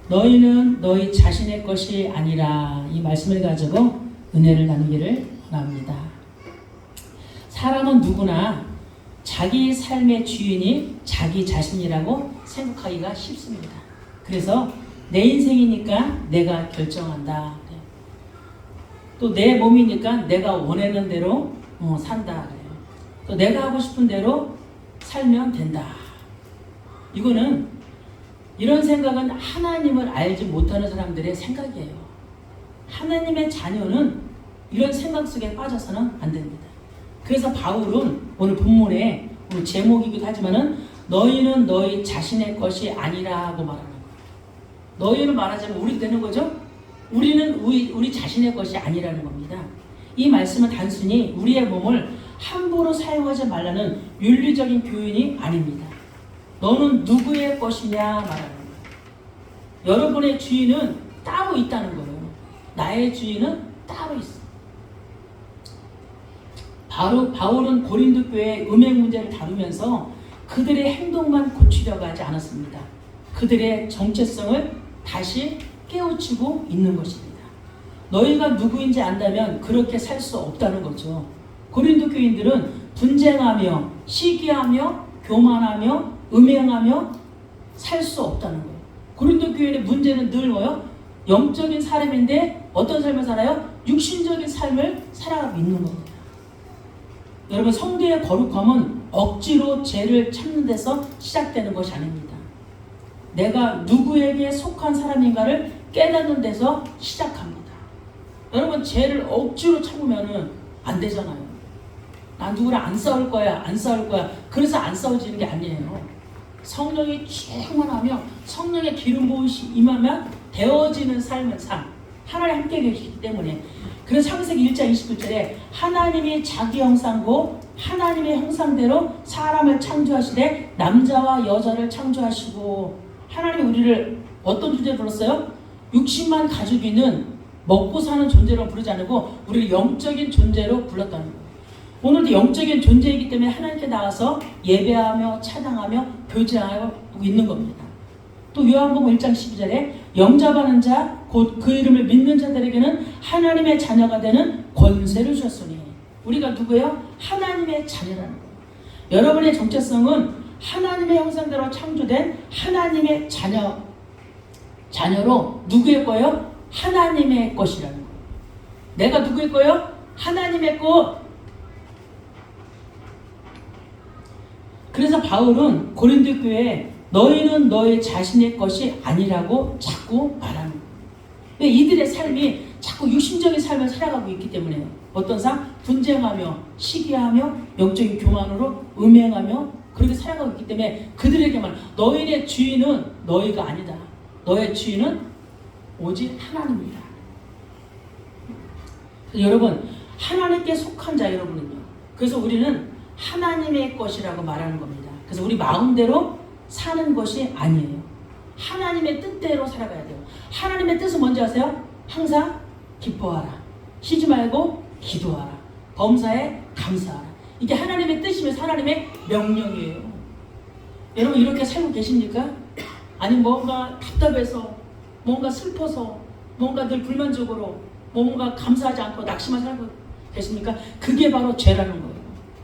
너희는 너희 자신의 것이 아니라 이 말씀을 가지고 은혜를 나누기를 원합니다. 사람은 누구나 자기 삶의 주인이 자기 자신이라고 생각하기가 쉽습니다. 그래서 내 인생이니까 내가 결정한다. 또 내 몸이니까 내가 원하는 대로 산다. 또 내가 하고 싶은 대로 살면 된다. 이거는 이런 생각은 하나님을 알지 못하는 사람들의 생각이에요. 하나님의 자녀는 이런 생각 속에 빠져서는 안 됩니다. 그래서 바울은 오늘 본문에 오늘 제목이기도 하지만은 너희는 너희 자신의 것이 아니라고 말하는 거예요. 너희는 말하자면 우리 되는 거죠? 우리는 우리 자신의 것이 아니라는 겁니다. 이 말씀은 단순히 우리의 몸을 함부로 사용하지 말라는 윤리적인 교훈이 아닙니다. 너는 누구의 것이냐 말하는 거예요. 여러분의 주인은 따로 있다는 거예요. 나의 주인은 따로 있어. 바울은 고린도 교회의 음행 문제를 다루면서 그들의 행동만 고치려고 하지 않았습니다. 그들의 정체성을 다시 깨우치고 있는 것입니다. 너희가 누구인지 안다면 그렇게 살 수 없다는 거죠. 고린도 교인들은 분쟁하며 시기하며 교만하며 음행하며 살 수 없다는 거예요. 고린도 교인의 문제는 늘 뭐요? 영적인 사람인데 어떤 삶을 살아요? 육신적인 삶을 살아가고 있는 겁니다. 여러분, 성도의 거룩함은 억지로 죄를 참는 데서 시작되는 것이 아닙니다. 내가 누구에게 속한 사람인가를 깨닫는 데서 시작합니다. 여러분, 죄를 억지로 참으면 안 되잖아요. 난 누구랑 안 싸울 거야, 안 싸울 거야. 그래서 안 싸워지는 게 아니에요. 성령이 충만하며 성령의 기름 부으심이 임하면 되어지는 삶은 삶. 하나님 함께 계시기 때문에. 그래서 창세기 1장 29절에 하나님이 자기 형상고 하나님의 형상대로 사람을 창조하시되 남자와 여자를 창조하시고, 하나님이 우리를 어떤 존재로 불렀어요? 육신만 가지고 있는 먹고 사는 존재로 부르지 않고 우리를 영적인 존재로 불렀다는 거예요. 오늘도 영적인 존재이기 때문에 하나님께 나와서 예배하며 찬양하며 교제하고 있는 겁니다. 또 요한복음 1장 12절에 영접하는 자 곧 그 이름을 믿는 자들에게는 하나님의 자녀가 되는 권세를 주셨으니, 우리가 누구예요? 하나님의 자녀라는 거예요. 여러분의 정체성은 하나님의 형상대로 창조된 하나님의 자녀로 누구의 거예요? 하나님의 것이라는 거예요. 내가 누구의 거예요? 하나님의 것. 그래서 바울은 고린도 교회에 너희는 너희 자신의 것이 아니라고 자꾸 말하는 거예요. 이들의 삶이 자꾸 육신적인 삶을 살아가고 있기 때문에 어떤 삶? 분쟁하며 시기하며 영적인 교만으로 음행하며 그렇게 살아가고 있기 때문에 그들에게만 너희의 주인은 너희가 아니다. 너의 주인은 오직 하나님이다. 여러분, 하나님께 속한 자 여러분은요. 그래서 우리는 하나님의 것이라고 말하는 겁니다. 그래서 우리 마음대로 사는 것이 아니에요. 하나님의 뜻대로 살아가야 돼요. 하나님의 뜻은 뭔지 아세요? 항상 기뻐하라. 쉬지 말고 기도하라. 범사에 감사하라. 이게 하나님의 뜻이면서 하나님의 명령이에요. 여러분, 이렇게 살고 계십니까? 아니 뭔가 답답해서, 뭔가 슬퍼서, 뭔가 늘 불만족으로, 뭔가 감사하지 않고 낙심한 살고 계십니까? 그게 바로 죄라는 거예요.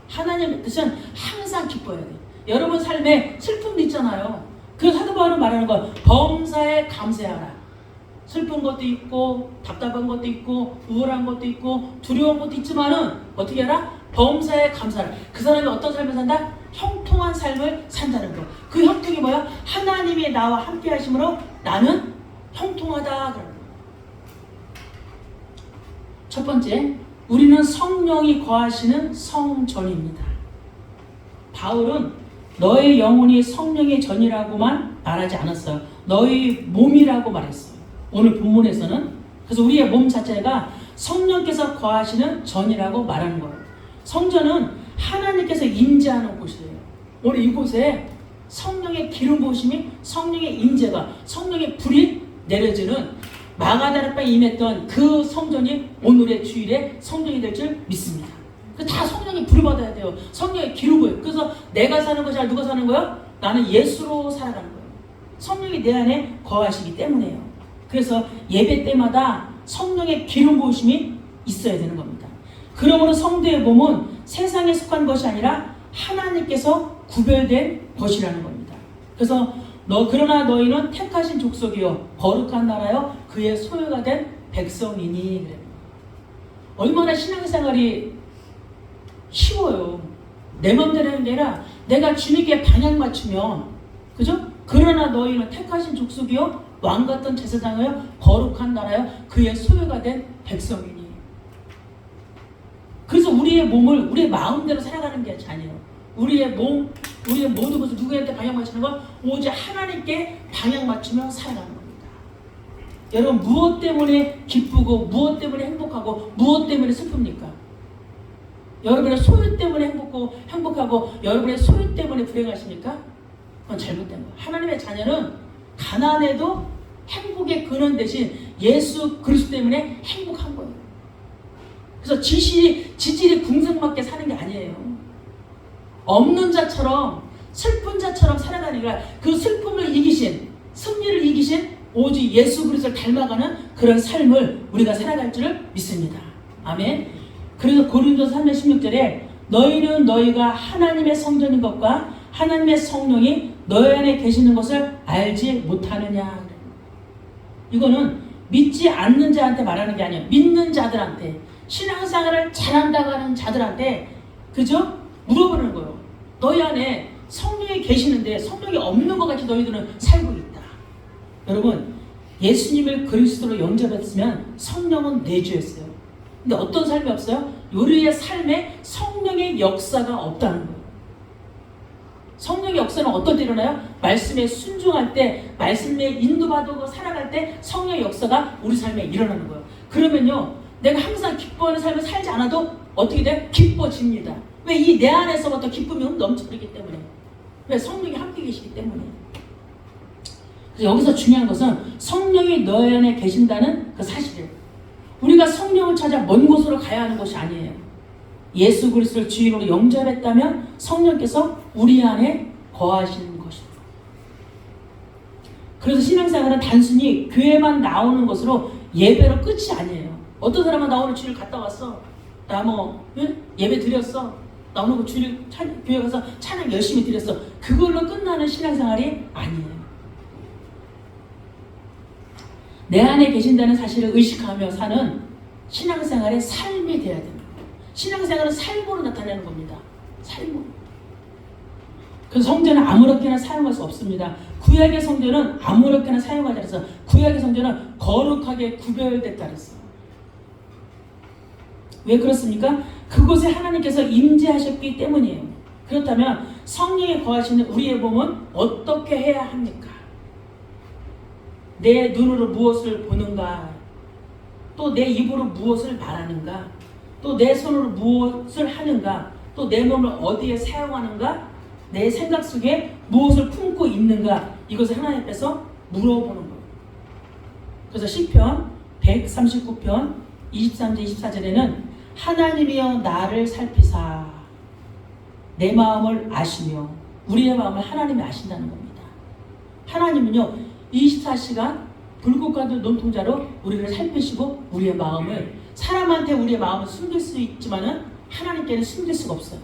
하나님의 뜻은 항상 기뻐해야 돼요. 여러분 삶에 슬픔도 있잖아요. 그래서 사도 바울은 말하는 건 범사에 감사하라. 슬픈 것도 있고 답답한 것도 있고 우울한 것도 있고 두려운 것도 있지만은 어떻게 하라? 범사에 감사하라. 그 사람이 어떤 삶을 산다? 형통한 삶을 산다는 거. 그 형통이 뭐야? 하나님이 나와 함께 하심으로 나는 형통하다. 그러는 거. 첫 번째, 우리는 성령이 거하시는 성전입니다. 바울은 너의 영혼이 성령의 전이라고만 말하지 않았어요. 너의 몸이라고 말했어요. 오늘 본문에서는. 그래서 우리의 몸 자체가 성령께서 거하시는 전이라고 말하는 거예요. 성전은 하나님께서 임재하는 곳이에요. 오늘 이곳에 성령의 기름 부으심이, 성령의 임재가, 성령의 불이 내려지는 마가다락방에 임했던 그 성전이 오늘의 주일에 성전이 될 줄 믿습니다. 다 성령이 불을 받아야 돼요. 성령의 기름 부어요. 그래서 내가 사는 것이 아니라 누가 사는 거예요? 나는 예수로 살아가는 거예요. 성령이 내 안에 거하시기 때문에요. 그래서 예배 때마다 성령의 기름 부으심이 있어야 되는 겁니다. 그러므로 성도의 몸은 세상에 속한 것이 아니라 하나님께서 구별된 것이라는 겁니다. 그래서 그러나 너희는 택하신 족속이요 거룩한 나라요 그의 소유가 된 백성이니. 그래요. 얼마나 신앙생활이 쉬워요. 내 맘대로 하는 게 아니라 내가 주님께 방향 맞추면, 그죠? 그러나 너희는 택하신 족속이요 왕같은 제사장이요 거룩한 나라요 그의 소유가 된 백성이니. 그래서 우리의 몸을 우리의 마음대로 살아가는 게 아니에요. 우리의 몸, 우리의 모든 것을 누구한테 방향 맞추는 건 오직 하나님께 방향 맞추며 살아가는 겁니다. 여러분, 무엇 때문에 기쁘고 무엇 때문에 행복하고 무엇 때문에 슬픕니까? 여러분의 소유 때문에 행복하고 여러분의 소유 때문에 불행하십니까? 그건 잘못된 거예요. 하나님의 자녀는 가난해도 행복의 근원 대신 예수 그리스도 때문에 행복한 거예요. 그래서 지질이 궁성맞게 사는 게 아니에요. 없는 자처럼 슬픈 자처럼 살아가는 게 아니라 그 슬픔을 이기신, 승리를 이기신 오직 예수 그리스도를 닮아가는 그런 삶을 우리가 살아갈 줄을 믿습니다. 아멘. 그래서 고린도서 3장 16절에 너희는 너희가 하나님의 성전인 것과 하나님의 성령이 너희 안에 계시는 것을 알지 못하느냐. 이거는 믿지 않는 자한테 말하는 게 아니에요. 믿는 자들한테, 신앙생활을 잘한다고 하는 자들한테 그죠? 물어보는 거예요. 너희 안에 성령이 계시는데 성령이 없는 것 같이 너희들은 살고 있다. 여러분, 예수님을 그리스도로 영접했으면 성령은 내주였어요. 근데 어떤 삶이 없어요? 우리의 삶에 성령의 역사가 없다는 거예요. 성령의 역사는 어떨 때 일어나요? 말씀에 순종할 때, 말씀에 인도받고 살아갈 때 성령의 역사가 우리 삶에 일어나는 거예요. 그러면요, 내가 항상 기뻐하는 삶을 살지 않아도 어떻게 돼요? 기뻐집니다. 왜? 이 내 안에서부터 기쁨이 넘쳐버리기 때문에. 왜? 성령이 함께 계시기 때문에. 그래서 여기서 중요한 것은 성령이 너희 안에 계신다는 그 사실이에요. 우리가 성령을 찾아 먼 곳으로 가야 하는 것이 아니에요. 예수 그리스도를 주인으로 영접했다면 성령께서 우리 안에 거하시는 것입니다. 그래서 신앙생활은 단순히 교회만 나오는 것으로 예배로 끝이 아니에요. 어떤 사람은 나 오늘 주일 갔다 왔어. 나 예배 드렸어. 나 오늘 주일 교회 가서 찬양 열심히 드렸어. 그걸로 끝나는 신앙생활이 아니에요. 내 안에 계신다는 사실을 의식하며 사는 신앙생활의 삶이 되어야 됩니다. 신앙생활은 삶으로 나타내는 겁니다. 삶으로. 그래서 성전은 아무렇게나 사용할 수 없습니다. 구약의 성전은 아무렇게나 사용하지 않았어. 구약의 성전은 거룩하게 구별됐다 그랬어. 왜 그렇습니까? 그곳에 하나님께서 임재하셨기 때문이에요. 그렇다면 성령이 거하시는 우리의 몸은 어떻게 해야 합니까? 내 눈으로 무엇을 보는가? 또 내 입으로 무엇을 말하는가? 또 내 손으로 무엇을 하는가? 또 내 몸을 어디에 사용하는가? 내 생각 속에 무엇을 품고 있는가? 이것을 하나님 앞에서 물어보는 거예요. 그래서 시편 139편 23절 24절에는 하나님이여 나를 살피사 내 마음을 아시며, 우리의 마음을 하나님이 아신다는 겁니다. 하나님은요 24시간 불꽃과 눈동자로 우리를 살피시고 우리의 마음을, 사람한테 우리의 마음을 숨길 수 있지만은 하나님께는 숨길 수가 없어요.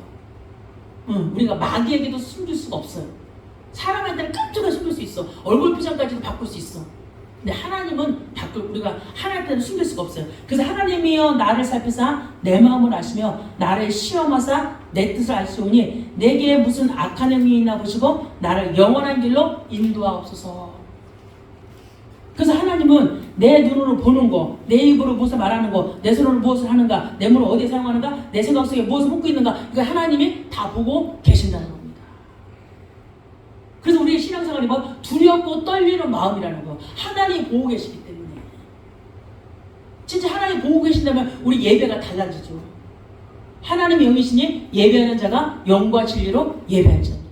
우리가 마귀에게도 숨길 수가 없어요. 사람한테는 깜짝하게 숨길 수 있어. 얼굴 표정까지도 바꿀 수 있어. 근데 하나님은 우리가 하나님께는 숨길 수가 없어요. 그래서 하나님이여 나를 살피사 내 마음을 아시며 나를 시험하사 내 뜻을 알시오니 내게 무슨 악한 행위 있나 보시고 나를 영원한 길로 인도하옵소서. 그래서 하나님은 내 눈으로 보는 거, 내 입으로 무엇을 말하는 거, 내 손으로 무엇을 하는가, 내 몸을 어디에 사용하는가, 내 생각 속에 무엇을 품고 있는가, 이거 하나님이 다 보고 계신다는 겁니다. 그래서 우리의 신앙생활이 뭐 두렵고 떨리는 마음이라는 거, 하나님이 보고 계시기 때문에. 진짜 하나님이 보고 계신다면 우리 예배가 달라지죠. 하나님의 영이시니 예배하는 자가 영과 진리로 예배할 자입니다.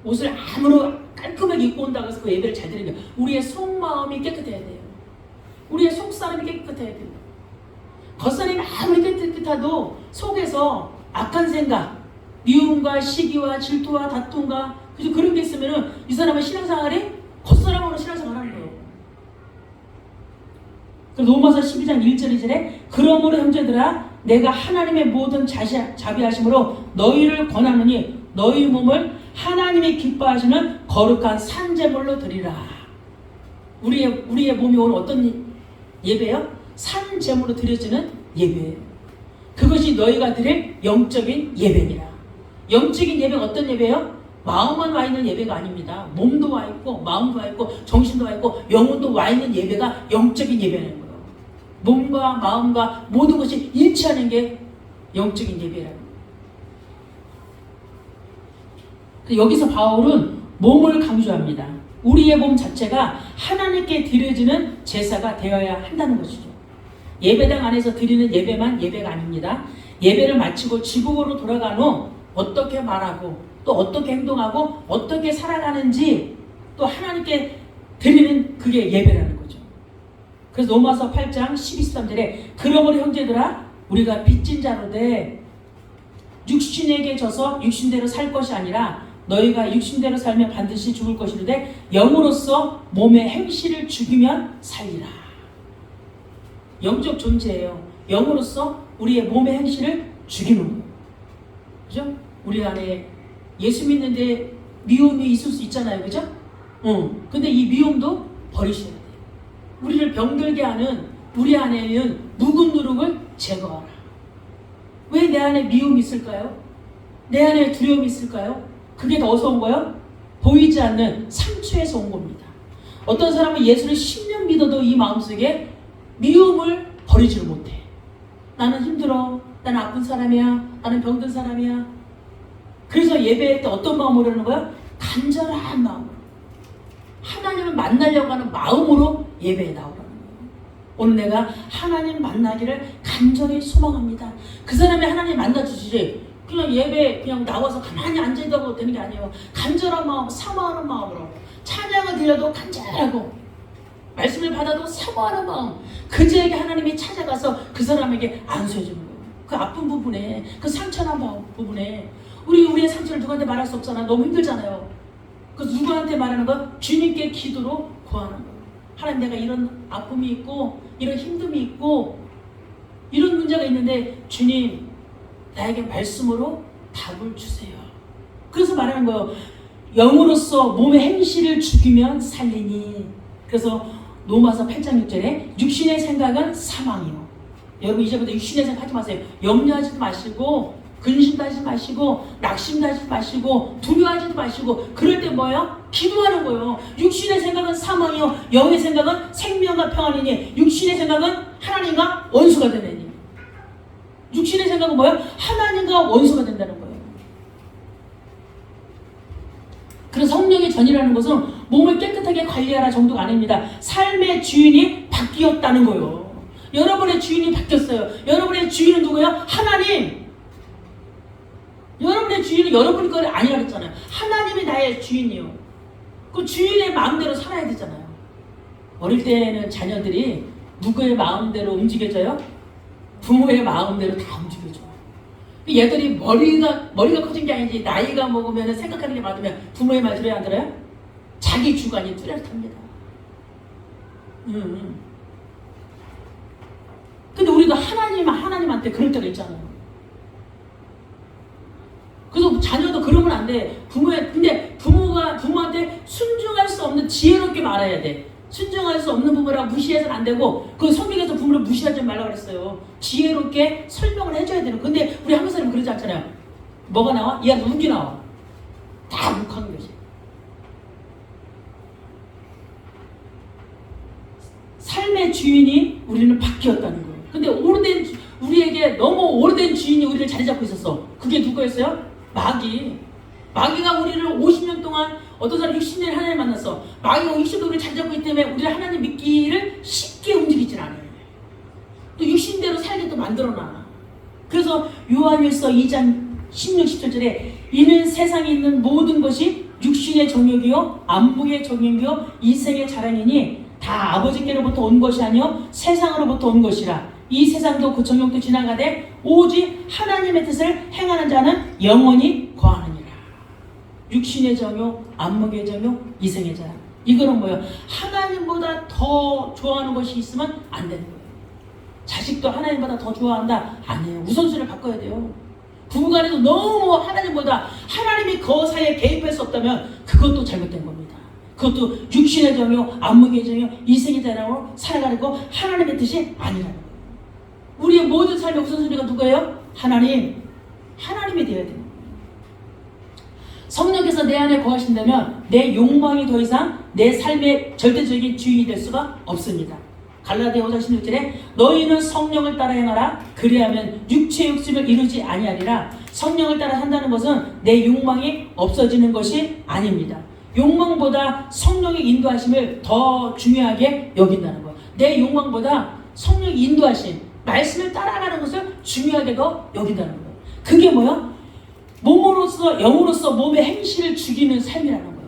옷을 아무로 깔끔하게 입고 온다고 해서 그 예배를 잘 드리면 우리의 속마음이 깨끗해야 돼요. 우리의 속사람이 깨끗해야 돼요. 겉사람이 아무리 깨끗해도 속에서 악한 생각, 미움과 시기와 질투와 다툼과 그래서 그런 게 있으면은 이 사람의 신앙생활이 겉사람으로 신앙생활 하는 거예요. 그래서 로마서 12장 1절 2절에 그러므로 형제들아 내가 하나님의 모든 자비하심으로 너희를 권하노니 너희 몸을 하나님이 기뻐하시는 거룩한 산제물로 드리라. 우리의 몸이 오늘 어떤 예배요? 산제물로 드려지는 예배예요. 그것이 너희가 드릴 영적인 예배니라. 영적인 예배가 어떤 예배예요? 마음만 와 있는 예배가 아닙니다. 몸도 와 있고 마음도 와 있고 정신도 와 있고 영혼도 와 있는 예배가 영적인 예배라는 거예요. 몸과 마음과 모든 것이 일치하는 게 영적인 예배라는 거예요. 여기서 바울은 몸을 강조합니다. 우리의 몸 자체가 하나님께 드려지는 제사가 되어야 한다는 것이죠. 예배당 안에서 드리는 예배만 예배가 아닙니다. 예배를 마치고 지국으로 돌아간 후 어떻게 말하고 또 어떻게 행동하고 어떻게 살아가는지 또 하나님께 드리는 그게 예배라는 거죠. 그래서 로마서 8장 12, 13절에 그러므로 형제들아 우리가 빚진 자로되 육신에게 져서 육신대로 살 것이 아니라 너희가 육신대로 살면 반드시 죽을 것이로되 영으로서 몸의 행실을 죽이면 살리라. 영적 존재예요. 영으로서 우리의 몸의 행실을 죽이는 거예요. 그죠? 우리 안에 예수 믿는데 미움이 있을 수 있잖아요. 그죠? 근데 이 미움도 버리셔야 돼요. 우리를 병들게 하는 우리 안에 있는 묵은 누룩을 제거하라. 왜 내 안에 미움이 있을까요? 내 안에 두려움이 있을까요? 그게 더 어디서 온 거예요? 보이지 않는 상처에서 온 겁니다. 어떤 사람은 예수를 10년 믿어도 이 마음속에 미움을 버리지를 못해. 나는 힘들어. 나는 아픈 사람이야. 나는 병든 사람이야. 그래서 예배할 때 어떤 마음으로 하는 거야? 간절한 마음으로. 하나님을 만나려고 하는 마음으로 예배에 나오라는 거예요. 오늘 내가 하나님 만나기를 간절히 소망합니다. 그 사람이 하나님 만나주시지 그냥 예배 그냥 나와서 가만히 앉아있다고 되는 게 아니에요. 간절한 마음, 사모하는 마음으로 찬양을 드려도 간절하고 말씀을 받아도 사모하는 마음 그제에게 하나님이 찾아가서 그 사람에게 안수해 주는 거예요. 그 아픈 부분에 그 상처난 부분에 우리의 상처를 누구한테 말할 수 없잖아. 너무 힘들잖아요. 그래서 누구한테 말하는 건 주님께 기도로 구하는 거예요. 하나님 내가 이런 아픔이 있고 이런 힘듦이 있고 이런 문제가 있는데 주님 나에게 말씀으로 답을 주세요. 그래서 말하는 거예요. 영으로서 몸의 행실을 죽이면 살리니. 그래서 로마서 8장 6절에 육신의 생각은 사망이요. 여러분 이제부터 육신의 생각 하지 마세요. 염려하지도 마시고 근심도 하지 마시고 낙심도 하지 마시고 두려워하지도 마시고 그럴 때 뭐예요? 기도하는 거예요. 육신의 생각은 사망이요 영의 생각은 생명과 평안이니 육신의 생각은 하나님과 원수가 되느니. 육신의 생각은 뭐예요? 하나님과 원수가 된다는 거예요. 그래서 성령의 전이라는 것은 몸을 깨끗하게 관리하라 정도가 아닙니다. 삶의 주인이 바뀌었다는 거예요. 여러분의 주인이 바뀌었어요. 여러분의 주인은 누구예요? 하나님. 여러분의 주인은 여러분 거 아니라 그랬잖아요. 하나님이 나의 주인이요. 그 주인의 마음대로 살아야 되잖아요. 어릴 때는 자녀들이 누구의 마음대로 움직여져요? 부모의 마음대로 다 움직여줘. 얘들이 머리가 커진 게 아니지 나이가 먹으면 생각하는 게 많으면 부모의 말 들어야 안 들어요? 자기 주관이 뚜렷합니다. 근데 우리도 하나님한테 그럴 때가 있잖아요. 그래서 자녀도 그러면 안 돼. 근데 부모가 부모한테 순종할 수 없는 지혜롭게 말해야 돼. 순종할 수 없는 부모라 무시해서는 안 되고 그 성경에서 부모를 무시하지 말라고 그랬어요. 지혜롭게 설명을 해줘야 되는. 근데 우리 한국 사람은 그러지 않잖아요. 뭐가 나와? 이 안에 묵이 나와. 다 묵한 것이. 삶의 주인이 우리는 바뀌었다는 거예요. 근데 우리에게 너무 오래된 주인이 우리를 자리 잡고 있었어. 그게 누구였어요? 마귀가 우리를 50년 동안 어떤 사람 60년 하나님 만났어. 마귀가 60년 우리를 자리 잡고 있기 때문에 우리를 하나님 믿기를 쉽게 움직이질 않아요. 또 육신대로 살게 또 만들어놔. 그래서 요한일서 2장 16, 17절에 이는 세상에 있는 모든 것이 육신의 정욕이요 안목의 정욕이요 이생의 자랑이니 다 아버지께로부터 온 것이 아니요 세상으로부터 온 것이라. 이 세상도 그 정욕도 지나가되 오직 하나님의 뜻을 행하는 자는 영원히 거하느니라. 육신의 정욕, 안목의 정욕, 이생의 자랑. 이거는 뭐예요? 하나님보다 더 좋아하는 것이 있으면 안 되는 거예요. 자식도 하나님보다 더 좋아한다? 아니에요. 우선순위를 바꿔야 돼요. 부부간에도 너무 하나님보다 하나님이 그 사이에 개입할 수 없다면 그것도 잘못된 겁니다. 그것도 육신의 정욕, 안목의 정욕, 이생의 자랑으로 살아가는 거 하나님의 뜻이 아니라는 거예요. 우리의 모든 삶의 우선순위가 누구예요? 하나님이 되어야 돼요. 성령께서 내 안에 거하신다면 내 욕망이 더 이상 내 삶의 절대적인 주인이 될 수가 없습니다. 갈라디아 5장 16절에 너희는 성령을 따라 행하라. 그리하면 육체의 욕심을 이루지 아니하리라. 성령을 따라 한다는 것은 내 욕망이 없어지는 것이 아닙니다. 욕망보다 성령의 인도하심을 더 중요하게 여긴다는 거예요. 내 욕망보다 성령의 인도하심, 말씀을 따라가는 것을 중요하게 더 여긴다는 거예요. 그게 뭐야? 몸으로서, 영으로서 몸의 행실을 죽이는 삶이라는 거예요.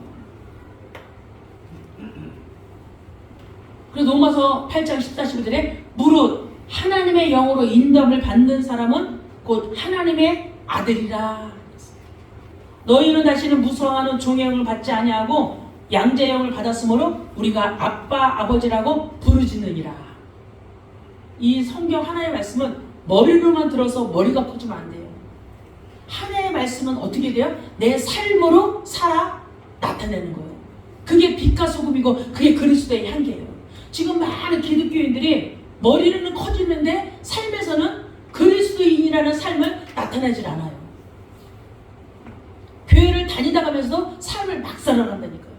그래서 로마서 8장 14, 15절에 무릇 하나님의 영으로 인도함을 받는 사람은 곧 하나님의 아들이라. 너희는 다시는 무서워하는 종의 영을 받지 아니하고 양자의 영을 받았으므로 우리가 아빠 아버지라고 부르짖느니라. 이 성경 하나의 말씀은 머리로만 들어서 머리가 커지면 안 돼요. 하나의 말씀은 어떻게 돼요? 내 삶으로 살아 나타내는 거예요. 그게 빛과 소금이고 그게 그리스도의 향기예요. 지금 많은 기독교인들이 머리는 커지는데 삶에서는 그리스도인이라는 삶을 나타내질 않아요. 교회를 다니다 가면서도 삶을 막 살아간다니까요.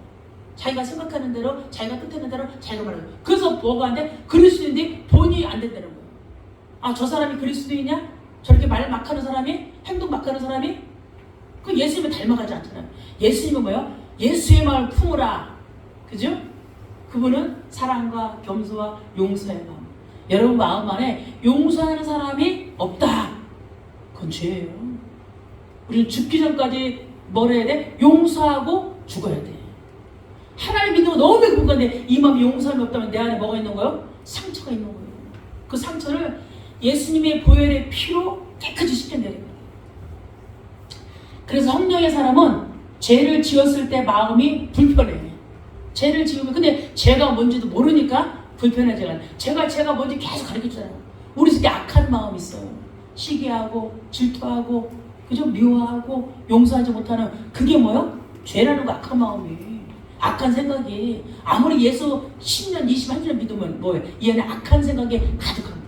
자기가 생각하는 대로, 자기가 뜻하는 대로, 자기가 말하는 거예요. 그래서 뭐가 안 돼? 그리스도인들이 본이 안 된다는 거예요. 아, 저 사람이 그리스도인이냐? 저렇게 말 막 하는 사람이? 행동 막 하는 사람이? 그 예수님을 닮아가지 않잖아요. 예수님은 뭐예요? 예수의 마음을 품으라. 그죠? 그분은 사랑과 겸손과 용서의 마음. 여러분 마음 안에 용서하는 사람이 없다. 그건 죄예요. 우리는 죽기 전까지 뭘 해야 돼? 용서하고 죽어야 돼. 하나님 믿는 거 너무 배고픈데 이 마음이 용서함이 없다면 내 안에 뭐가 있는 거예요? 상처가 있는 거예요. 그 상처를 예수님의 보혈의 피로 깨끗이 씻겨내는 거예요. 그래서 성령의 사람은 죄를 지었을 때 마음이 불편해. 죄를 지으면 근데 죄가 뭔지도 모르니까 불편해져요. 죄가 뭔지 계속 가르쳐주잖아요. 우리 속에 악한 마음이 있어요. 시기하고 질투하고 그죠? 미워하고 용서하지 못하는 그게 뭐요? 죄라는 거. 악한 마음이, 악한 생각이 아무리 예수 10년 20년 믿으면 뭐예요? 이 안에 악한 생각이 가득합니다.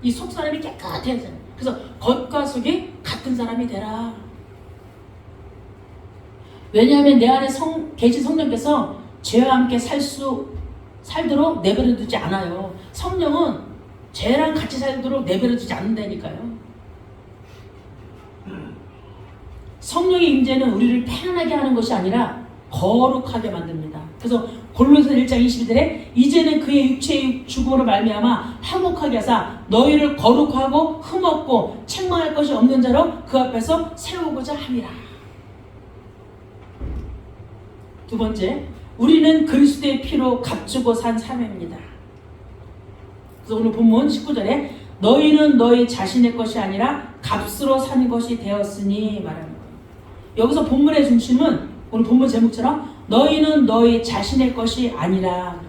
이 속 사람이 깨끗해야 되잖아요. 그래서 겉과 속이 같은 사람이 되라. 왜냐하면 내 안에 계신 성령께서 죄와 함께 살도록 내버려두지 않아요. 성령은 죄랑 같이 살도록 내버려두지 않는다니까요. 성령의 임재는 우리를 편안하게 하는 것이 아니라 거룩하게 만듭니다. 그래서 골로새 1장 22절에 이제는 그의 육체의 죽음으로 말미암아 화목하게 하사 너희를 거룩하고 흠없고 책망할 것이 없는 자로 그 앞에서 세우고자 함이라. 두 번째, 우리는 그리스도의 피로 값주고 산 삶입니다. 그래서 오늘 본문 19절에 너희는 너희 자신의 것이 아니라 값으로 산 것이 되었으니 말하는 거예요. 여기서 본문의 중심은 오늘 본문 제목처럼 너희는 너희 자신의 것이 아니라.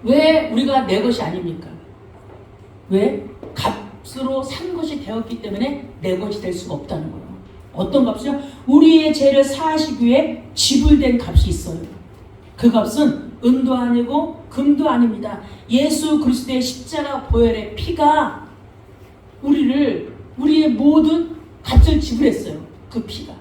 왜 우리가 내 것이 아닙니까? 왜? 값으로 산 것이 되었기 때문에 내 것이 될 수가 없다는 거예요. 어떤 값이요? 우리의 죄를 사하시기 위해 지불된 값이 있어요. 그 값은 은도 아니고 금도 아닙니다. 예수 그리스도의 십자가 보혈의 피가 우리의 모든 값을 지불했어요. 그 피가.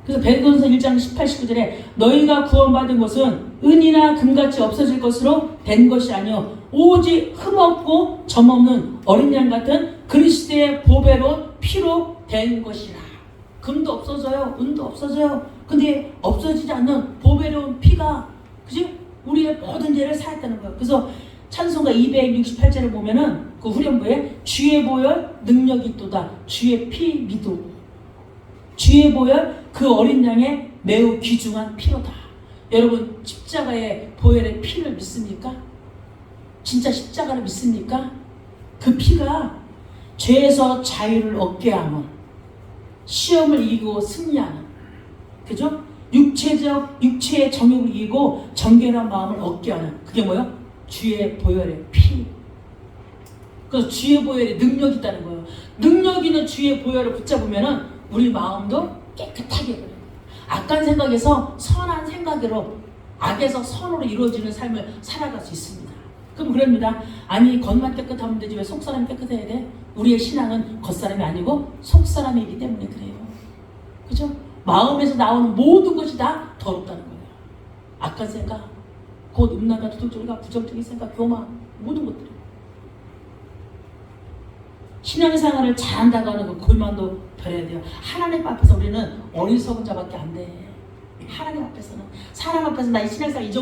그래서 베드로전서 1장 18, 19절에 너희가 구원받은 것은 은이나 금같이 없어질 것으로 된 것이 아니요 오직 흠없고 점없는 어린 양 같은 그리스도의 보배로운 피로 된 것이라. 금도 없어져요. 은도 없어져요. 근데 없어지지 않는 보배로운 피가 그지? 우리의 모든 죄를 사했다는 거예요. 그래서 찬송가 268절을 보면은 그 후렴부에 주의 보혈 능력이 있도다. 주의 피 믿어. 주의 보혈 그 어린 양의 매우 귀중한 피로다. 여러분 십자가의 보혈의 피를 믿습니까? 진짜 십자가를 믿습니까? 그 피가 죄에서 자유를 얻게 하면 시험을 이기고 승리하는, 그죠? 육체의 정욕을 이기고 정결한 마음을 얻게 하는, 그게 뭐예요? 주의 보혈의 피. 그래서 주의 보혈에 능력이 있다는 거예요. 능력 있는 주의 보혈을 붙잡으면은 우리 마음도 깨끗하게 그래요. 악한 생각에서 선한 생각으로, 악에서 선으로 이루어지는 삶을 살아갈 수 있습니다. 그럼 그럽니다. 아니, 겉만 깨끗하면 되지 왜 속사람이 깨끗해야 돼? 우리의 신앙은 겉사람이 아니고 속사람이기 때문에 그래요. 그죠? 마음에서 나오는 모든 것이 다 더럽다는 거예요. 악한 생각, 곧 음란과 도둑질과 부정적인 생각, 교만, 모든 것들이. 신앙생활을 잘한다고 하는 그 골만도 버려야 돼요. 하나님 앞에서 우리는 어리석은 자밖에 안 돼. 하나님 앞에서는. 사람 앞에서 나 이 신앙생활 이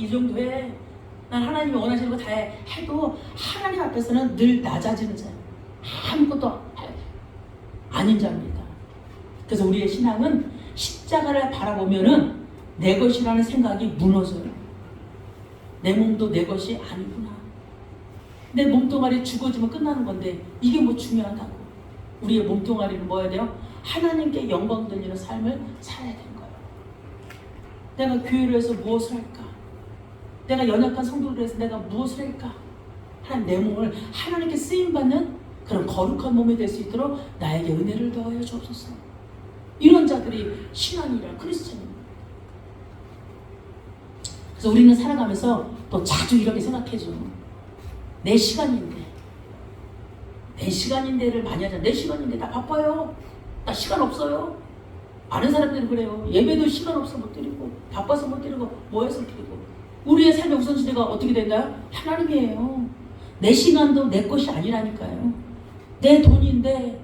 정도 해. 난 하나님이 원하시는 거 다 해도 하나님 앞에서는 늘 낮아지는 자예요. 아무것도 아닌 자입니다. 그래서 우리의 신앙은 십자가를 바라보면은 내 것이라는 생각이 무너져요. 내 몸도 내 것이 아니구나. 내 몸뚱아리 죽어지면 끝나는 건데 이게 뭐 중요하다고. 우리의 몸뚱아리는 뭐 해야 돼요? 하나님께 영광 돌리는 삶을 살아야 되는 거예요. 내가 교회를 위해서 무엇을 할까? 내가 연약한 성도를 위해서 내가 무엇을 할까? 하나님, 내 몸을 하나님께 쓰임받는 그런 거룩한 몸이 될 수 있도록 나에게 은혜를 더하여 주옵소서. 이런 자들이 신앙이라 크리스천입니다. 그래서 우리는 살아가면서 또 자주 이렇게 생각해줘. 내 시간인데를 많이 하잖아. 내 시간인데 나 바빠요. 나 시간 없어요. 아는 사람들은 그래요. 예배도 시간 없어 못 드리고, 바빠서 못 드리고, 뭐 해서 드리고. 우리의 삶의 우선순위가 어떻게 된가요? 하나님이에요. 내 시간도 내 것이 아니라니까요. 내 돈인데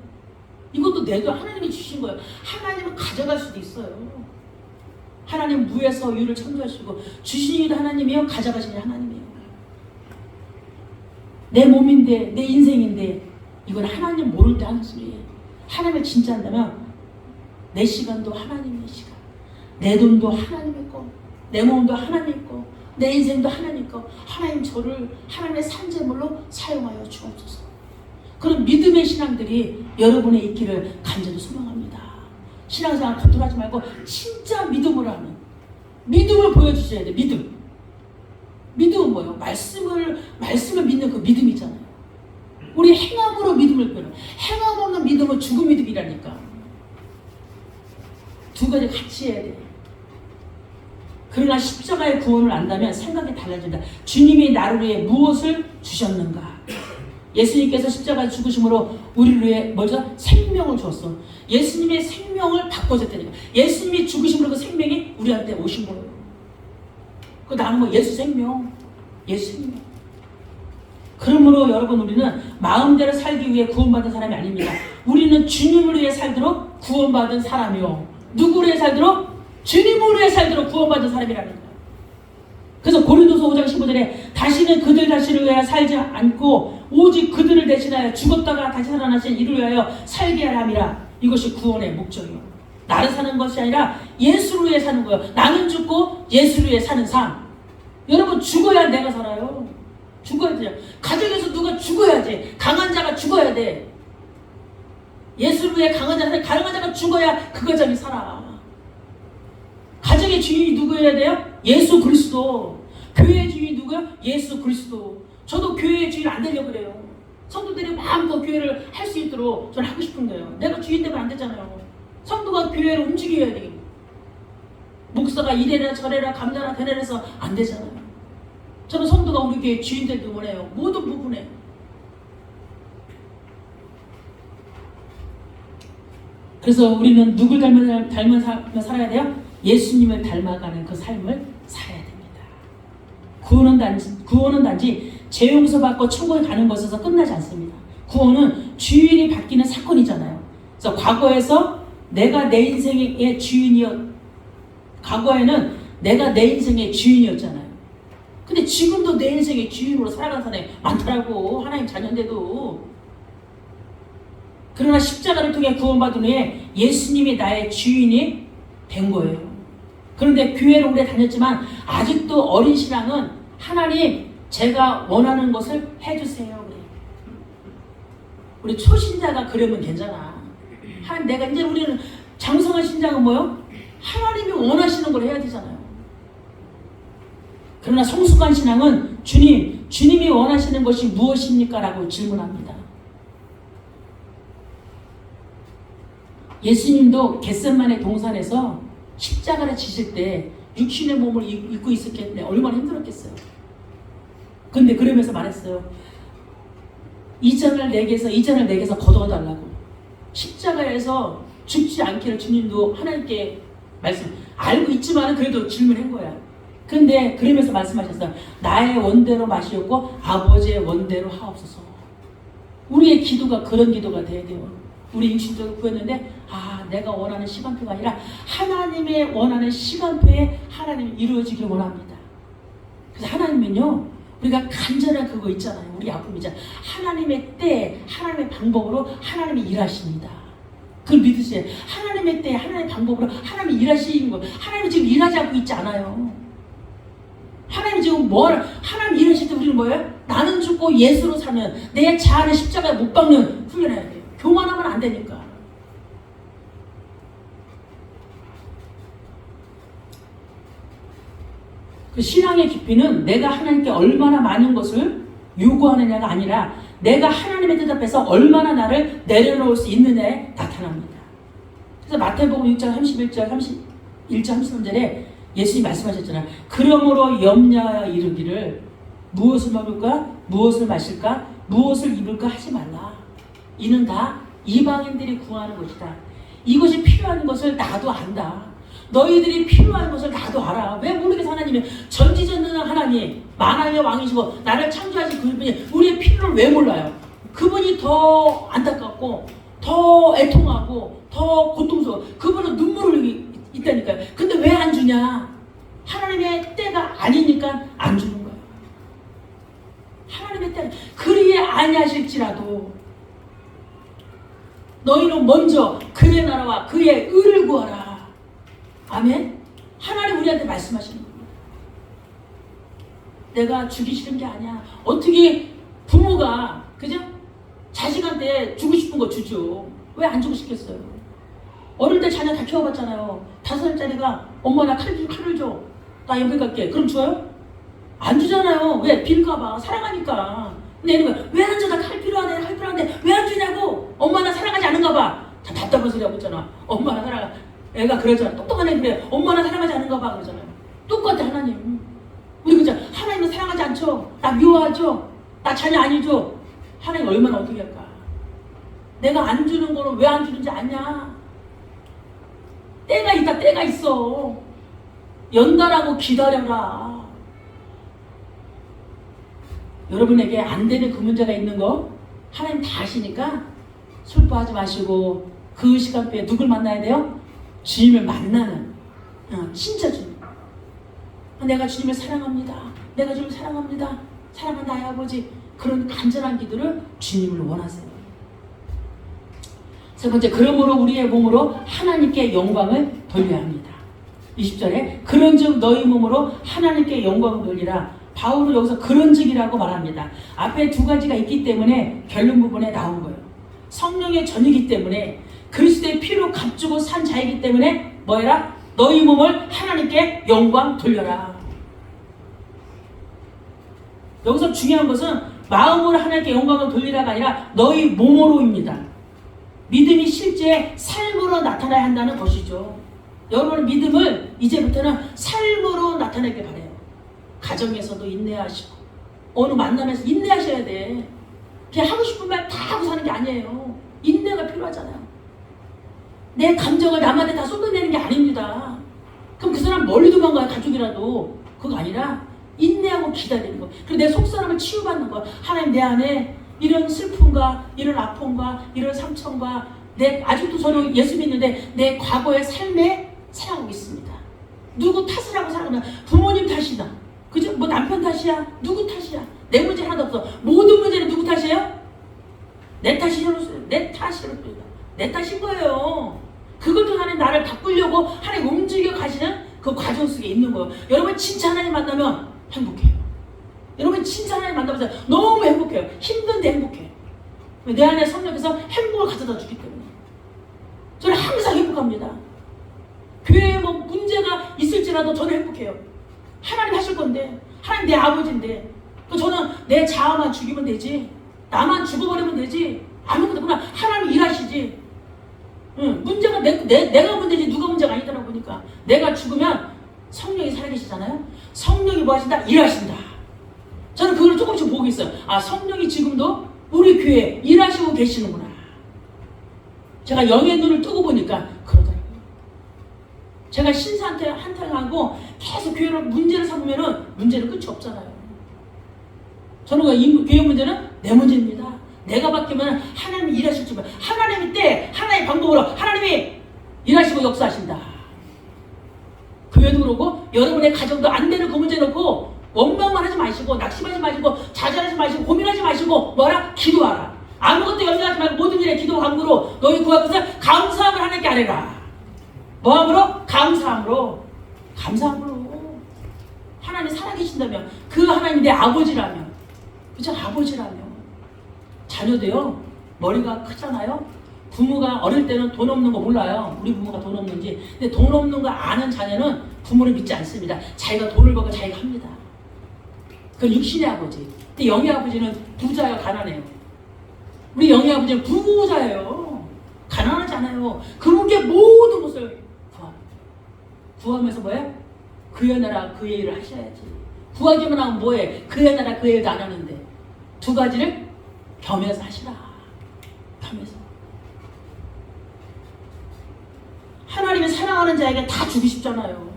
이것도 내 돈, 하나님이 주신 거예요. 하나님은 가져갈 수도 있어요. 하나님 무에서 유를 창조하시고 주신 이도 하나님이요, 가져가신 이 하나님이에요. 내 몸인데, 내 인생인데 이건 하나님 모를 때 하는 소리예요. 하나님을 진짜 한다면 내 시간도 하나님의 시간, 내 돈도 하나님의 거, 내 몸도 하나님의 거, 내 인생도 하나님 거. 하나님 저를 하나님의 산재물로 사용하여 주옵소서. 그런 믿음의 신앙들이 여러분의 있기를 간절히 소망합니다. 신앙생활 거절하지 말고 진짜 믿음으로 하는, 믿음을 보여주셔야 돼. 믿음은 뭐예요? 말씀을 믿는 그 믿음이잖아요. 우리 행함으로 믿음을 표현. 행함 없는 믿음은 죽은 믿음이라니까. 두 가지 같이 해야 돼. 그러나 십자가의 구원을 안다면 생각이 달라진다. 주님이 나를 위해 무엇을 주셨는가? 예수님께서 십자가에 죽으심으로 우리를 위해 뭐죠? 생명을 줬어. 예수님의 생명을 바꿔줬다니까. 예수님이 죽으심으로 그 생명이 우리한테 오신 거예요. 그 나는 뭐 예수 생명. 그러므로 여러분, 우리는 마음대로 살기 위해 구원받은 사람이 아닙니다. 우리는 주님을 위해 살도록 구원받은 사람이요. 누구를 위해 살도록? 주님을 위해 살도록 구원받은 사람이라는 거예요. 그래서 고린도서 5장 15절에 다시는 그들 자신을 위하여 살지 않고 오직 그들을 대신하여 죽었다가 다시 살아나신 이를 위하여 살게 하람이라. 이것이 구원의 목적이요. 나를 사는 것이 아니라 예수를 위해 사는 거예요. 나는 죽고 예수를 위해 사는 삶. 여러분, 죽어야 내가 살아요. 죽어야 돼요. 가정에서 누가 죽어야지. 강한 자가 죽어야 돼. 예수를 위해 강한 자가 죽어야 그 가정이 살아. 가정의 주인이 누구여야 돼요? 예수 그리스도. 교회의 주인이 누구요? 예수 그리스도. 저도 교회의 주인 안 되려고 그래요. 성도들이 마음껏 교회를 할 수 있도록 저는 하고 싶은 거예요. 내가 주인 되면 안 되잖아요. 성도가 교회를 움직여야 돼요. 목사가 이래라 저래라 감자라 되래라 해서 안 되잖아요. 저는 성도가 우리 교회 주인 되길 원해요. 모든 부분에. 그래서 우리는 누굴 닮은 삶을 살아야 돼요? 예수님을 닮아가는 그 삶을 살아야 됩니다. 구원은 단지 죄 용서받고 천국에 가는 것에서 끝나지 않습니다. 구원은 주인이 바뀌는 사건이잖아요. 그래서 과거에서 내가 내 인생의 과거에는 내가 내 인생의 주인이었잖아요. 근데 지금도 내 인생의 주인으로 살아가는 사람이 많더라고. 하나님 자녀인데도. 그러나 십자가를 통해 구원받은 후에 예수님이 나의 주인이 된 거예요. 그런데 교회를 오래 다녔지만 아직도 어린 신앙은 하나님, 제가 원하는 것을 해주세요. 그래. 우리 초신자가 그러면 괜찮아. 하나님 내가 이제 우리는 장성한 신장은 뭐요? 하나님이 원하시는 걸 해야 되잖아요. 그러나 성숙한 신앙은 주님이 원하시는 것이 무엇입니까? 라고 질문합니다. 예수님도 겟세마네 동산에서 십자가를 지실 때 육신의 몸을 입고 있었겠네. 얼마나 힘들었겠어요. 근데 그러면서 말했어요. 이 잔을 내게서 거둬달라고. 십자가에서 죽지 않기를 주님도 하나님께 알고 있지만 그래도 질문한 거야. 근데 그러면서 말씀하셨어요. 나의 원대로 마시옵고 아버지의 원대로 하옵소서. 우리의 기도가 그런 기도가 돼야 돼요. 우리 육신적으로 구했는데 내가 원하는 시간표가 아니라 하나님의 원하는 시간표에 하나님이 이루어지길 원합니다. 그래서 하나님은요, 우리가 간절한 그거 있잖아요. 우리 아픔이잖아요. 하나님의 때, 하나님의 방법으로 하나님이 일하십니다. 그걸 믿으세요. 하나님의 때, 하나님의 방법으로 하나님이 일하시는 거. 하나님이 지금 일하지 않고 있지 않아요. 하나님이 지금 하나님 일하실 때 우리는 뭐예요? 나는 죽고 예수로 사는, 내 자아를 십자가에 못 박는 훈련해야 돼요. 교만하면 안 되니까. 그 신앙의 깊이는 내가 하나님께 얼마나 많은 것을 요구하느냐가 아니라 내가 하나님의 뜻 앞에서 얼마나 나를 내려놓을 수 있느냐에 나타납니다. 그래서 마태복음 6장 31절 33절에 예수님이 말씀하셨잖아요. 그러므로 염려하여 이르기를 무엇을 먹을까? 무엇을 마실까? 무엇을 입을까? 하지 말라. 이는 다 이방인들이 구하는 것이다. 이것이 필요한 것을 나도 안다. 너희들이 필요한 것을 나도 알아. 왜 모르겠어. 하나님이 전지전능한 하나님, 만왕의 왕이시고 나를 창조하신 그분이 우리의 필요를 왜 몰라요? 그분이 더 안타깝고 더 애통하고 더 고통스러워. 그분은 눈물을 흘리고 있다니까요. 근데 왜 안 주냐? 하나님의 때가 아니니까 안 주는 거예요. 하나님의 때는 그리에 아니하실지라도 너희는 먼저 그의 나라와 그의 의를 구하라. 아멘? 하나님 우리한테 말씀하시는 겁니다. 내가 주기 싫은 게 아니야. 어떻게 부모가 그죠? 자식한테 주고 싶은 거 주죠. 왜 안 주고 싶겠어요? 어릴 때 자녀 다 키워봤잖아요. 5살짜리가 엄마 나 칼을 줘. 나 여기 갈게. 그럼 줘요? 안 주잖아요. 왜? 빌까봐. 사랑하니까. 근데 얘는 왜 안 줘? 나 칼 필요한데 왜 안 주냐고. 엄마 나 사랑하지 않은가 봐. 다 답답한 소리 하고 있잖아. 엄마 나 사랑하. 애가 그러잖아. 똑똑한 애 그래. 엄마는 사랑하지 않은가 봐 그러잖아요. 똑같아 하나님. 우리 그죠? 하나님은 사랑하지 않죠. 나 미워하죠. 나 자녀 아니죠. 하나님 얼마나 어떻게 할까? 내가 안 주는 거는 왜 안 주는지 아냐? 때가 있다. 때가 있어. 연달하고 기다려라. 여러분에게 안 되는 그 문제가 있는 거 하나님 다 아시니까 슬퍼하지 마시고 그 시간표에 누굴 만나야 돼요? 주님을 만나는 진짜 주님. 내가 주님을 사랑합니다. 내가 주님을 사랑합니다. 사랑하는 나의 아버지. 그런 간절한 기도를 주님을 원하세요. 세 번째, 그러므로 우리의 몸으로 하나님께 영광을 돌려야 합니다. 20절에 그런즉 너희 몸으로 하나님께 영광을 돌리라. 바울은 여기서 그런즉이라고 말합니다. 앞에 두 가지가 있기 때문에 결론 부분에 나온 거예요. 성령의 전이기 때문에 그리스도의 피로 값주고 산 자이기 때문에 뭐해라? 너희 몸을 하나님께 영광 돌려라. 여기서 중요한 것은 마음으로 하나님께 영광을 돌리라가 아니라 너희 몸으로입니다. 믿음이 실제 삶으로 나타나야 한다는 것이죠. 여러분의 믿음을 이제부터는 삶으로 나타내길 바라요. 가정에서도 인내하시고 어느 만남에서 인내하셔야 돼. 그냥 하고 싶은 말 다 하고 사는 게 아니에요. 인내가 필요하잖아요. 내 감정을 남한테 다 쏟아내는 게 아닙니다. 그럼 그 사람 멀리 도망가요. 가족이라도. 그거 아니라 인내하고 기다리는 거. 그리고 내 속사람을 치유받는 거. 하나님 내 안에 이런 슬픔과 이런 아픔과 이런 상처가 아직도 저는 예수 믿는데 내 과거의 삶에 살아가고 있습니다. 누구 탓을 하고 살아가나? 부모님 탓이다. 그죠? 뭐 남편 탓이야? 누구 탓이야? 내 문제 하나도 없어. 모든 문제는 누구 탓이에요? 내 탓이에요. 내 탓인 거예요. 그것도 하나님 나를 바꾸려고 하나님 움직여 가시는 그 과정 속에 있는 거예요. 여러분 진짜 하나님 만나면 행복해요. 여러분 진짜 하나님 만나면서 너무 행복해요. 힘든데 행복해요. 내 안에 성령께서 행복을 가져다 주기 때문에. 항상 행복합니다. 교회에 뭐 문제가 있을지라도 저는 행복해요. 하나님 하실 건데, 하나님 내 아버지인데, 또 저는 내 자아만 죽이면 되지, 나만 죽어버리면 되지, 아무것도 없구나. 하나님 일하시지. 문제가 내가 문제지 누가 문제가 아니더라 보니까. 내가 죽으면 성령이 살아계시잖아요. 성령이 뭐 하신다? 일하신다. 저는 그걸 조금씩 보고 있어요. 아, 성령이 지금도 우리 교회에 일하시고 계시는구나. 제가 영의 눈을 뜨고 보니까 그러더라고요. 제가 신사한테 한탕하고 계속 교회로 문제를 삼으면은 문제는 끝이 없잖아요. 저는 이 교회 문제는 내 문제입니다. 내가 바뀌면 하나님이 일하실 줄 몰라요. 하나님이 때 하나의 방법으로 하나님이 일하시고 역사하신다. 교회도 그러고 여러분의 가정도 안 되는 그 문제 놓고 원망만 하지 마시고 낙심하지 마시고 좌절하지 마시고 고민하지 마시고 뭐라? 기도하라. 아무것도 염려하지 말고 모든 일에 기도 간구로 너희 구할 것을 감사함을 하나님께 아뢰라. 뭐함으로? 감사함으로. 하나님 살아계신다면, 그 하나님이 내 아버지라면, 그죠? 아버지라면 자녀도요 머리가 크잖아요. 부모가 어릴 때는 돈 없는 거 몰라요. 우리 부모가 돈 없는지. 근데 돈 없는 거 아는 자녀는 부모를 믿지 않습니다. 자기가 돈을 벌고 자기가 합니다. 그건 육신의 아버지. 근데 영의 아버지는 부자예요, 가난해요. 우리 영의 아버지는 부자예요. 가난하지 않아요. 그분께 모든 것을 구하면서 뭐예요? 그의 나라 그의 일을 하셔야지. 구하기만 하면 뭐해? 그의 나라 그의 일도 안 하는데. 두 가지를 겸해서 하시라. 겸해서. 하나님이 사랑하는 자에게 다 주기 쉽잖아요.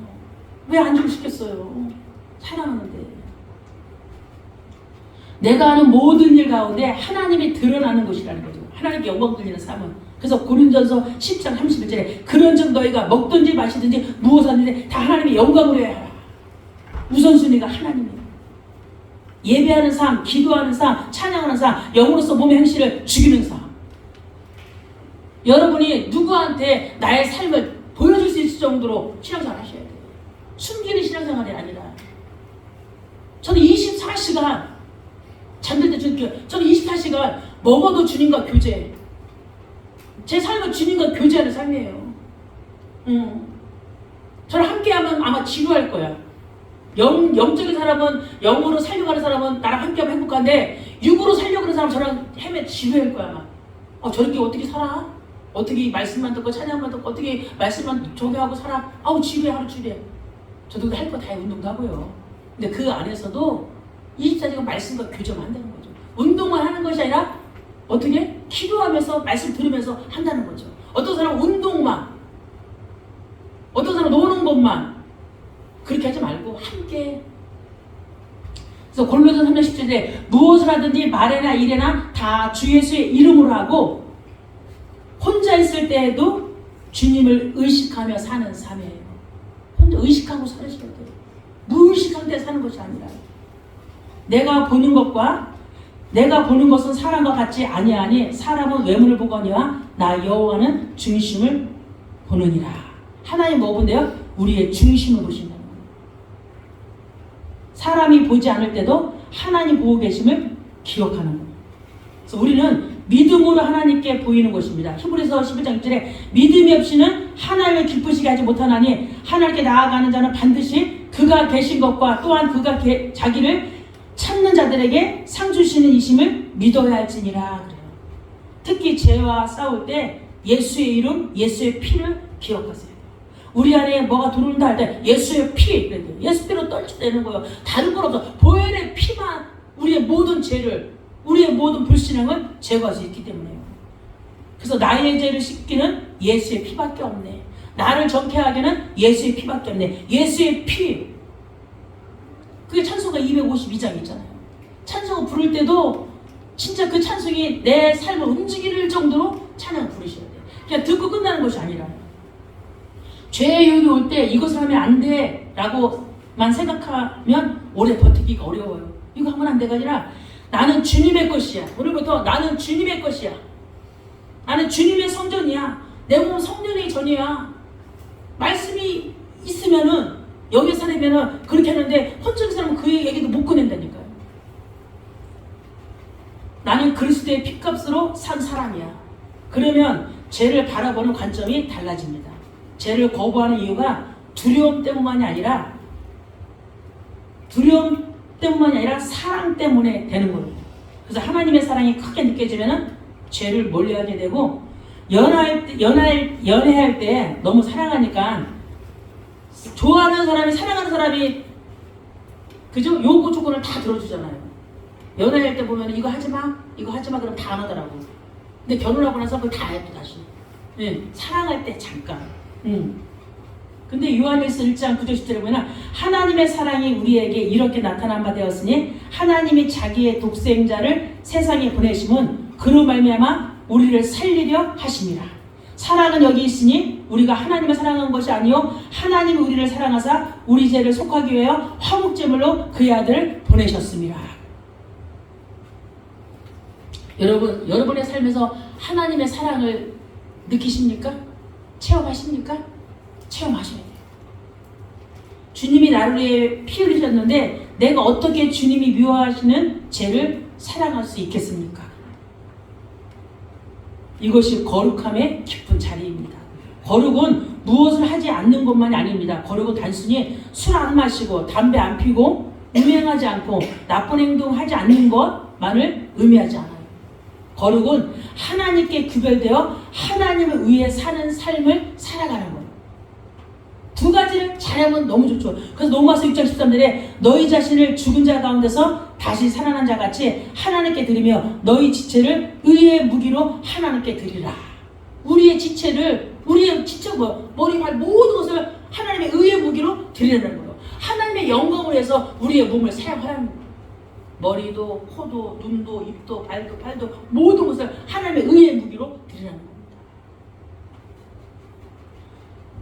왜 안 주고 싶겠어요? 사랑하는데. 내가 하는 모든 일 가운데 하나님이 드러나는 것이라는 거죠. 하나님께 영광 돌리는 삶은. 그래서 고린도전서 10장 31절에 그런즉 너희가 먹든지 마시든지 무엇을 하든지 다 하나님의 영광으로 해야 하라. 우선순위가 하나님이에요. 예배하는 삶, 기도하는 삶, 찬양하는 삶, 영으로서 몸의 행실을 죽이는 삶. 여러분이 누구한테 나의 삶을 보여줄 수 있을 정도로 신앙생활 하셔야 돼요. 숨기는 신앙생활이 아니라. 저는 24시간 잠들 때 저는 24시간 먹어도 주님과 교제. 제 삶은 주님과 교제하는 삶이에요. 저를 함께하면 아마 지루할 거야. 영적인 사람은, 영으로 살려고 하는 사람은 나랑 함께하면 행복한데, 육으로 살려고 하는 사람은 저랑 지루할 거야 아마. 저렇게 어떻게 살아? 어떻게 말씀만 듣고 찬양만 듣고 어떻게 말씀만 저기 하고 살아? 아우 지루해, 하루 지루해. 저도 할 거 다 해. 운동도 하고요. 근데 그 안에서도 24시간 말씀과 교제만 한다는 거죠. 운동만 하는 것이 아니라 어떻게? 기도하면서 말씀 들으면서 한다는 거죠. 어떤 사람은 운동만, 어떤 사람은 노는 것만, 그렇게 하지 말고 함께. 그래서 골로새서 3장 10절에 무엇을 하든지 말에나 일에나 다 주 예수의 이름으로 하고 혼자 있을 때에도 주님을 의식하며 사는 삶이에요. 혼자 의식하고 살으셔야 돼요. 무의식한 데 사는 것이 아니라. 내가 보는 것은 사람과 같지 아니하니 사람은 외모를 보거니와 나 여호와는 중심을 보느니라. 하나님 뭐 본대요? 우리의 중심을 보신다는 거예요. 사람이 보지 않을 때도 하나님 보고 계심을 기억하는 거예요. 그래서 우리는 믿음으로 하나님께 보이는 것입니다. 히브리서 11장 6절에 믿음이 없이는 하나님을 기쁘시게 하지 못하나니 하나님께 나아가는 자는 반드시 그가 계신 것과 또한 그가 자기를 찾는 자들에게 상 주시는 이심을 믿어야 할지니라 그래요. 특히 죄와 싸울 때 예수의 이름, 예수의 피를 기억하세요. 우리 안에 뭐가 들어온다 할 때 예수의 피, 예수 피로 떨쳐내는 거예요. 다른 건 없어. 보혈의 피만 우리의 모든 죄를, 우리의 모든 불신앙을 제거할 수 있기 때문에요. 그래서 나의 죄를 씻기는 예수의 피밖에 없네. 나를 정케하기는 예수의 피밖에 없네. 예수의 피. 그게 찬송가 252장 있잖아요. 찬송을 부를 때도 진짜 그 찬송이 내 삶을 움직일 정도로 찬양을 부르셔야 돼요. 그냥 듣고 끝나는 것이 아니라. 죄의 유혹이 올 때 이것을 하면 안 돼 라고만 생각하면 오래 버티기가 어려워요. 이거 하면 안 돼가 아니라 나는 주님의 것이야. 오늘부터 나는 주님의 것이야. 나는 주님의 성전이야. 내 몸은 성전의 전이야. 말씀이 있으면은 여기 살면은 그렇게 하는데 혼자 그 사람은 그 얘기도 못 꺼낸다니까요. 나는 그리스도의 피값으로 산 사람이야. 그러면 죄를 바라보는 관점이 달라집니다. 죄를 거부하는 이유가 두려움 때문만이 아니라 사랑 때문에 되는 겁니다. 그래서 하나님의 사랑이 크게 느껴지면은 죄를 멀리하게 되고, 연애할 때 너무 사랑하니까 좋아하는 사람이 사랑하는 사람이 그죠? 요구 조건을 다 들어주잖아요. 연애할 때 보면 이거 하지마 그럼 다 안 하더라고. 근데 결혼하고 나서 그걸 다 해 또 다시. 예, 사랑할 때 잠깐. 근데 요한일서 1장 9절 10절에 보면 하나님의 사랑이 우리에게 이렇게 나타난 바 되었으니 하나님이 자기의 독생자를 세상에 보내심은 그로 말미암아 우리를 살리려 하심이라. 사랑은 여기 있으니 우리가 하나님을 사랑한 것이 아니요 하나님이 우리를 사랑하사 우리 죄를 속하기 위하여 화목제물로 그의 아들을 보내셨습니다. 여러분의 삶에서 하나님의 사랑을 느끼십니까? 체험하십니까? 체험하셔야 돼요. 주님이 나를 위해 피 흘리셨는데 내가 어떻게 주님이 미워하시는 죄를 사랑할 수 있겠습니까? 이것이 거룩함의 깊은 자리입니다. 거룩은 무엇을 하지 않는 것만이 아닙니다. 거룩은 단순히 술 안 마시고 담배 안 피고 음행하지 않고 나쁜 행동하지 않는 것만을 의미하지 않아요. 거룩은 하나님께 구별되어 하나님을 위해 사는 삶을 살아가는 거예요. 두 가지를 잘하면 너무 좋죠. 그래서 로마서 6장 13절에 너희 자신을 죽은 자 가운데서 다시 살아난 자 같이 하나님께 드리며 너희 지체를 의의 무기로 하나님께 드리라. 우리의 지체를 머리 발 모든 것을 하나님의 의의 무기로 드리라는 거예요. 하나님의 영광을 위해서 우리의 몸을 사용하라는 거예요. 머리도 코도 눈도 입도 발도 팔도 모든 것을 하나님의 의의 무기로 드리라는 겁니다.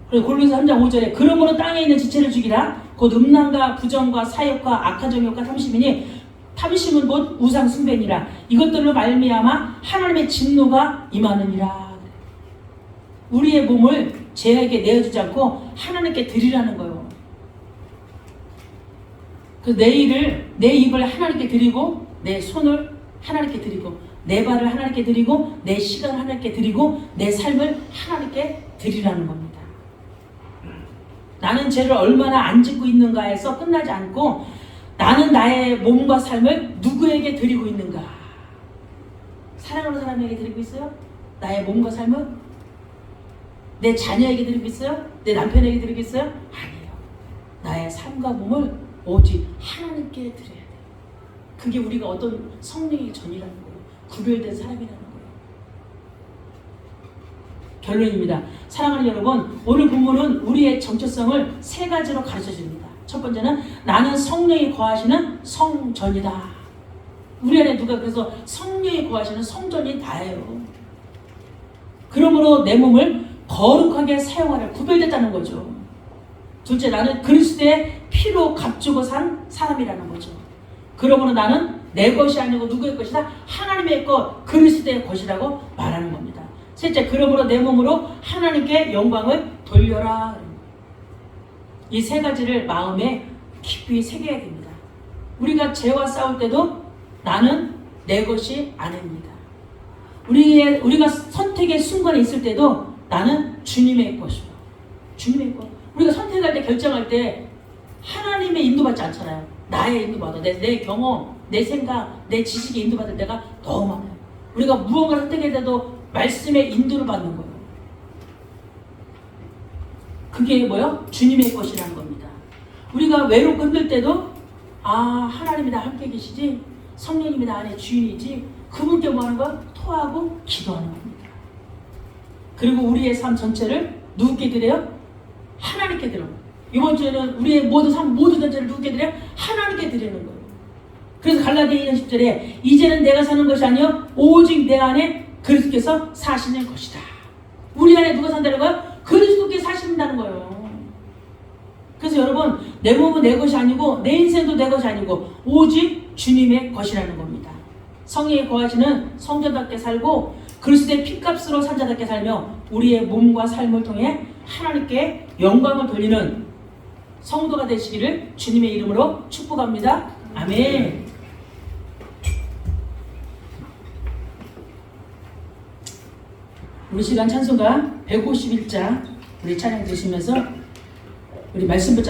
그리고 골로새 3장 5절에 그러므로 땅에 있는 지체를 죽이라. 곧 음란과 부정과 사욕과 악한 정욕과 탐심이니 탐심은 곧 우상 숭배니라. 이것들로 말미암아 하나님의 진노가 임하느니라. 우리의 몸을 죄에게 내어주지 않고 하나님께 드리라는 거예요. 그 내 입을 하나님께 드리고 내 손을 하나님께 드리고 내 발을 하나님께 드리고 내 시간을 하나님께 드리고 내 삶을 하나님께 드리라는 겁니다. 나는 죄를 얼마나 안 짓고 있는가에서 끝나지 않고 나는 나의 몸과 삶을 누구에게 드리고 있는가? 사랑하는 사람에게 드리고 있어요? 나의 몸과 삶을? 내 자녀에게 드리고 있어요? 내 남편에게 드리고 있어요? 아니에요. 나의 삶과 몸을 오직 하나님께 드려야 돼요. 그게 우리가 어떤 성령의 전이라는 거예요. 구별된 사람이라는 거예요. 결론입니다. 사랑하는 여러분, 오늘 본문은 우리의 정체성을 세 가지로 가르쳐 줍니다. 첫 번째는 나는 성령이 거하시는 성전이다. 우리 안에 누가 그래서 성령이 거하시는 성전이 나예요. 그러므로 내 몸을 거룩하게 사용하려 구별됐다는 거죠. 둘째, 나는 그리스도의 피로 값주고 산 사람이라는 거죠. 그러므로 나는 내 것이 아니고 누구의 것이다? 하나님의 것, 그리스도의 것이라고 말하는 겁니다. 셋째, 그러므로 내 몸으로 하나님께 영광을 돌려라. 이 세 가지를 마음에 깊이 새겨야 됩니다. 우리가 죄와 싸울 때도 나는 내 것이 아닙니다. 우리가 선택의 순간에 있을 때도 나는 주님의 것이고 주님의 것. 우리가 선택할 때 결정할 때 하나님의 인도받지 않잖아요. 나의 인도받아. 내 경험, 내 생각, 내 지식에 인도받을 때가 너무 많아요. 우리가 무언가를 선택할 때도 말씀의 인도를 받는 거예요. 그게 뭐요? 주님의 것이라는 겁니다. 우리가 외롭고 힘들 때도 하나님이 나 함께 계시지, 성령님이 나 안에 주인이지, 그분께 뭐 하는 거야? 토하고 기도하는 겁니다. 그리고 우리의 삶 전체를 누구께 드려요? 하나님께 드려요. 이번 주에는 우리의 모든 삶 모든 전체를 누구께 드려요? 하나님께 드리는 거예요. 그래서 갈라디아 2장 10절에 이제는 내가 사는 것이 아니요 오직 내 안에 그리스도께서 사시는 것이다. 우리 안에 누가 산다는 거예요? 그리스도께서 사신다는 거예요. 그래서 여러분, 내 몸은 내 것이 아니고 내 인생도 내 것이 아니고 오직 주님의 것이라는 겁니다. 성령이 거하시는 성전답게 살고 그리스도의 피값으로 산 자답게 살며 우리의 몸과 삶을 통해 하나님께 영광을 돌리는 성도가 되시기를 주님의 이름으로 축복합니다. 아멘. 우리 시간 찬송가 151자 우리 찬양 드시면서 우리 말씀 붙잡